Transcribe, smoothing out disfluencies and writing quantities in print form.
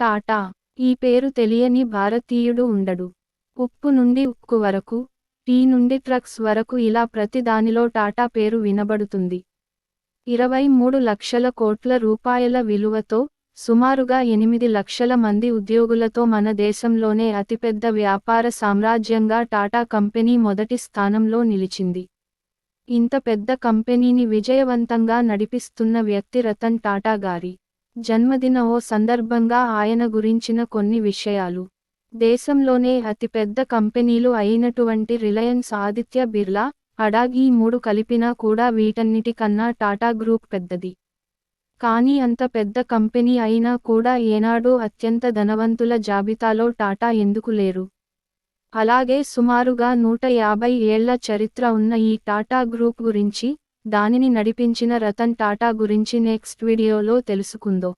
టాటా. ఈ పేరు తెలియని భారతీయుడు ఉండడు. ఉప్పు నుండి ఉక్కు వరకు, టీ నుండి ట్రక్స్ వరకు ఇలా ప్రతి దానిలో టాటా పేరు వినబడుతుంది. 23 లక్షల కోట్ల రూపాయల విలువతో, సుమారుగా 8 లక్షల మంది ఉద్యోగులతో మన దేశంలోనే అతిపెద్ద వ్యాపార సామ్రాజ్యంగా టాటా కంపెనీ మొదటి స్థానంలో నిలిచింది. ఇంత పెద్ద కంపెనీని విజయవంతంగా నడిపిస్తున్న వ్యక్తి రతన్ టాటా గారి జన్మదిన సందర్భంగా ఆయన గురించిన కొన్ని విషయాలు. దేశంలోనే అతిపెద్ద కంపెనీలు అయినటువంటి రిలయన్స్, ఆదిత్య బిర్లా, అడాగి ఈ 3 కలిపినా కూడా వీటన్నిటికన్నా టాటా గ్రూప్ పెద్దది. కానీ అంత పెద్ద కంపెనీ అయినా కూడా ఏనాడూ అత్యంత ధనవంతుల జాబితాలో టాటా ఎందుకు లేరు? అలాగే సుమారుగా 150 ఏళ్ల చరిత్ర ఉన్న ఈ టాటా గ్రూప్ గురించి, దానిని నడిపించిన రతన్ టాటా గురించి నెక్స్ట్ వీడియోలో తెలుసుకుందో.